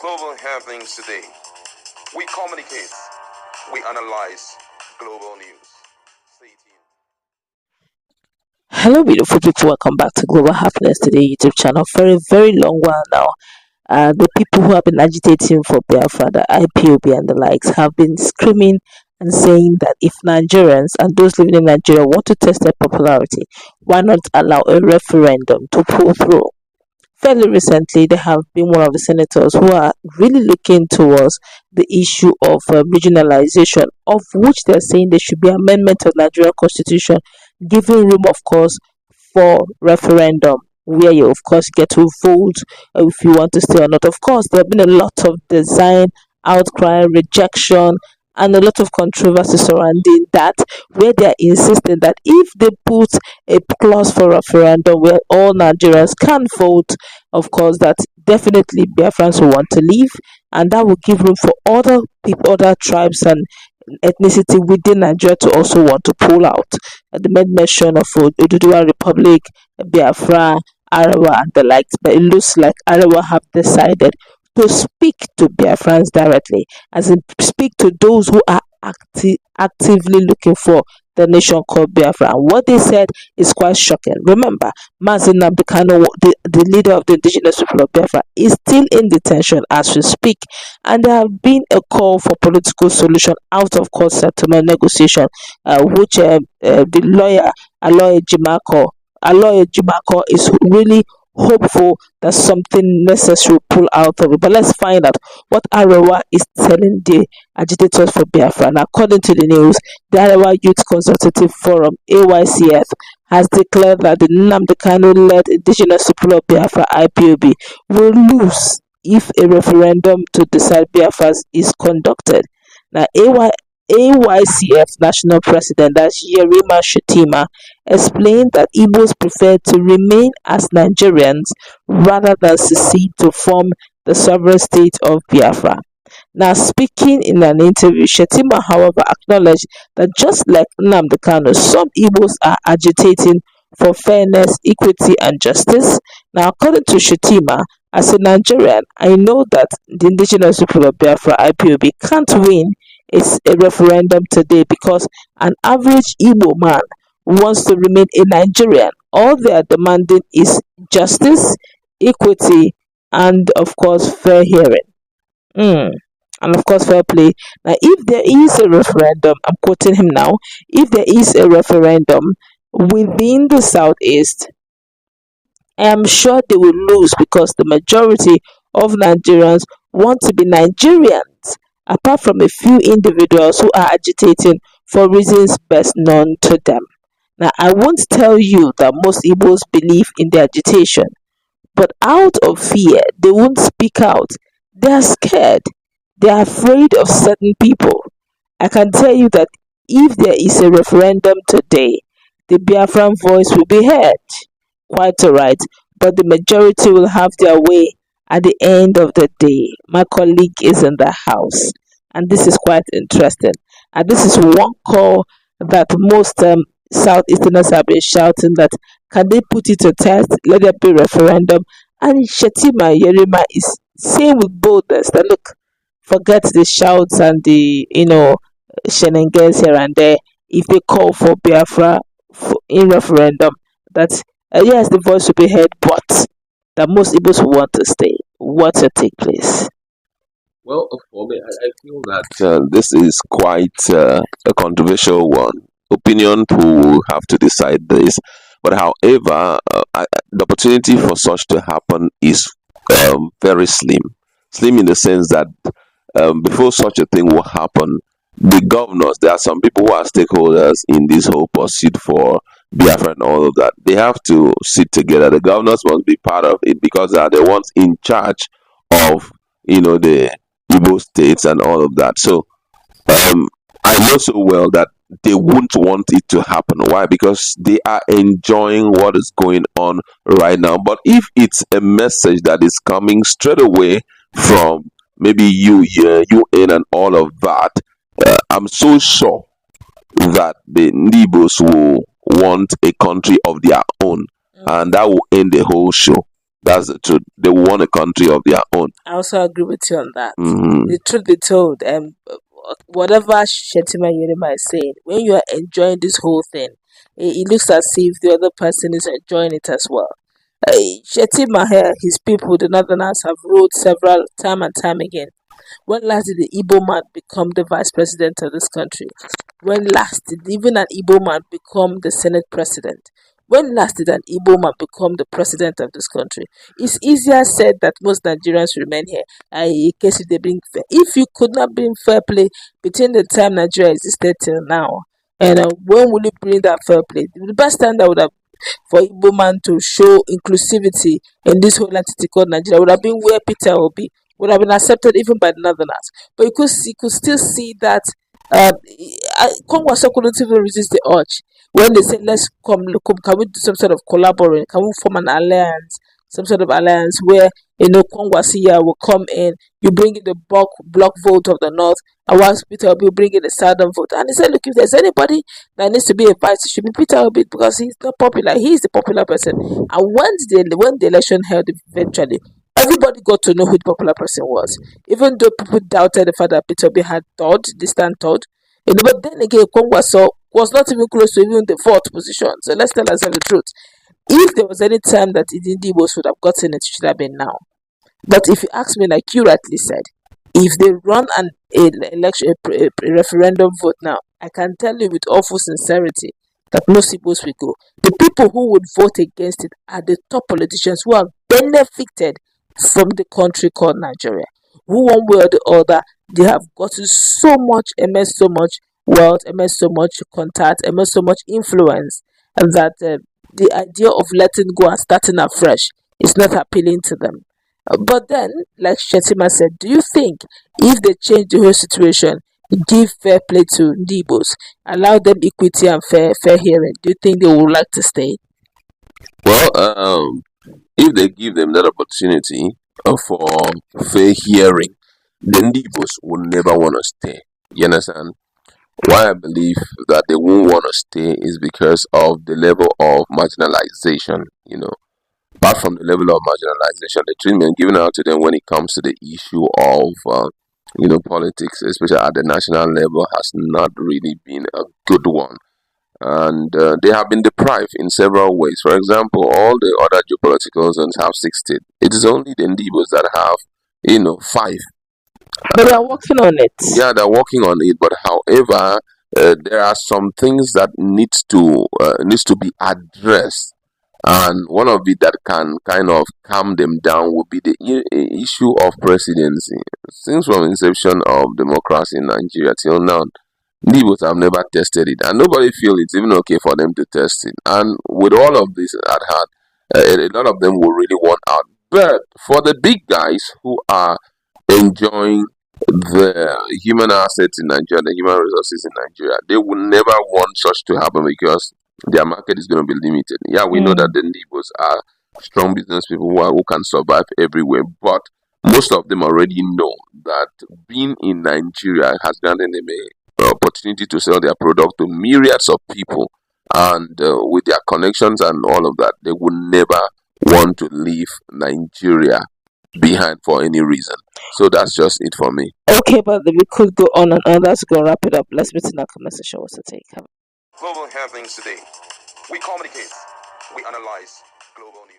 global happenings today. We communicate, we analyze global news. Stay tuned. Hello, beautiful people. Welcome back to Global Happiness Today YouTube channel. For a very long while now, the people who have been agitating for Biafra, the IPOB and the likes, have been screaming and saying that if Nigerians and those living in Nigeria want to test their popularity, why not allow a referendum to pull through? Fairly recently, there have been one of the senators who are really looking towards the issue of regionalization, of which they're saying there should be amendment of Nigerian constitution, giving room, of course, for referendum, where you, of course, get to vote if you want to stay or not. Of course, there have been a lot of design, outcry, rejection, and a lot of controversy surrounding that, where they are insisting that if they put a clause for referendum where all Nigerians can vote, of course, that definitely Biafrans will want to leave, and that will give room for other people, other tribes and ethnicity within Nigeria to also want to pull out. They made mention of Oduduwa Republic, Biafra, Arewa, and the likes, but it looks like Arewa have decided to speak to Biafrans directly, as in speak to those who are actively looking for the nation called Biafra. And what they said is quite shocking. Remember, Nnamdi Kanu, the leader of the indigenous people of Biafra, is still in detention as we speak, and there have been a call for political solution out of court settlement negotiation, which the lawyer Aloy Jimako is really hopeful that something necessary will pull out of it. But let's find out what Arewa is telling the agitators for Biafra. And according to the news, the Arewa Youth Consultative Forum (AYCF) has declared that the Nnamdi Kanu Led Indigenous People of Biafra (IPOB) will lose if a referendum to decide Biafra is conducted. Now, AYCF National President, that's Yerima Shetima, explained that Igbos prefer to remain as Nigerians rather than secede to form the sovereign state of Biafra. Now, speaking in an interview, Shetima, however, acknowledged that just like Nnamdi Kanu, some Igbos are agitating for fairness, equity, and justice. Now, according to Shetima, as a Nigerian, I know that the indigenous people of Biafra (IPOB) can't win a referendum today because an average Igbo man wants to remain a Nigerian. All they are demanding is justice, equity, and of course fair hearing. And of course fair play. Now, if there is a referendum, I'm quoting him now, if there is a referendum within the Southeast, I am sure they will lose because the majority of Nigerians want to be Nigerians, apart from a few individuals who are agitating for reasons best known to them. Now, I won't tell you that most Igbos believe in the agitation, but out of fear, they won't speak out. They are scared. They are afraid of certain people. I can tell you that if there is a referendum today, the Biafran voice will be heard. Quite alright, but the majority will have their way at the end of the day. My colleague is in the house, and this is quite interesting. And this is one call that most Southeasterners have been shouting that can they put it to test, let there be referendum. And Shetima Yerima is saying with boldness that look, forget the shouts and the shenanigans here and there. If they call for Biafra in referendum, that yes, the voice will be heard, but that most Igbos will want to stay. What's your take, please? Well, for me, I feel that this is quite a controversial one. Opinion will have to decide this. But however, the opportunity for such to happen is very slim. Slim in the sense that before such a thing will happen, the governors, there are some people who are stakeholders in this whole pursuit for Biafra and all of that. They have to sit together. The governors must be part of it because they are the ones in charge of, the Igbo states and all of that. So I know so well that they won't want it to happen. Why? Because they are enjoying what is going on right now. But if it's a message that is coming straight away from maybe UN and all of that, I'm so sure that the Igbos will want a country of their own, and that will end the whole show. That's the truth. They want a country of their own. I also agree with you on that. Mhm. The truth be told, whatever Shetima Yerima is saying, when you are enjoying this whole thing, it looks as if the other person is enjoying it as well. Shetima here, his people, the Northerners, have ruled several time and time again. When last did the Igbo man become the vice president of this country? When last did even an Igbo man become the Senate president? When last did an Igbo man become the president of this country? It's easier said that most Nigerians remain here. In case if they bring fair. If you could not bring fair play between the time Nigeria existed till now, and when will you bring that fair play? The best time that would have for Igbo man to show inclusivity in this whole entity called Nigeria would have been where Peter Obi would have been accepted even by the Northerners. But you could still see that Congo couldn't even resist the urge when they said, let's come, can we do some sort of collaboration? Can we form an alliance? Some sort of alliance where Kongwasia will come in, you bring in the block vote of the north, and once Peter Obi will bring in the southern vote. And he said, look, if there's anybody that needs to be a vice, it should be Peter Obi because he's not popular. He's the popular person. And when the election held eventually, everybody got to know who the popular person was. Even though people doubted the fact that Peter Obi had distant third. But then again, Kongwaso was not even close to even the fourth position. So let's tell ourselves the truth. If there was any time that Igbos would have gotten it, it should have been now. But if you ask me, like you rightly said, if they run an election, a referendum vote now, I can tell you with awful sincerity that most Igbos will go. The people who would vote against it are the top politicians who have benefited from the country called Nigeria. Who one way or the other, they have gotten so much, amassed so much wealth, amassed so much contact, amassed so much influence, and that the idea of letting go and starting afresh is not appealing to them. But then, like Shetima said, do you think if they change the whole situation, give fair play to Ndibos, allow them equity and fair hearing, do you think they would like to stay? Well, if they give them that opportunity for fair hearing, the Igbos will never want to stay. You understand? Why I believe that they won't want to stay is because of the level of marginalization. Apart from the level of marginalization, the treatment given out to them when it comes to the issue of politics, especially at the national level, has not really been a good one. And they have been deprived in several ways. For example, all the other geopolitical zones have 16. It is only the Ndibos that have, 5. But they are working on it. Yeah, they're working on it. But however, there are some things that needs to be addressed, and one of it that can kind of calm them down would be the issue of presidency. Since from inception of democracy in Nigeria till now, Igbos have never tested it, and nobody feel it's even okay for them to test it. And with all of this at heart, a lot of them will really want out. But for the big guys who are enjoying the human assets in Nigeria, the human resources in Nigeria, they will never want such to happen because their market is going to be limited. Yeah, we know that the Igbos are strong business people who can survive everywhere, but most of them already know that being in Nigeria has granted them a opportunity to sell their product to myriads of people, and with their connections and all of that, they would never want to leave Nigeria behind for any reason. So that's just it for me. Okay, but we could go on and on. Let's go wrap it up. Let's meet in our comment section. What's the take? Global happenings today. We communicate, we analyze global news.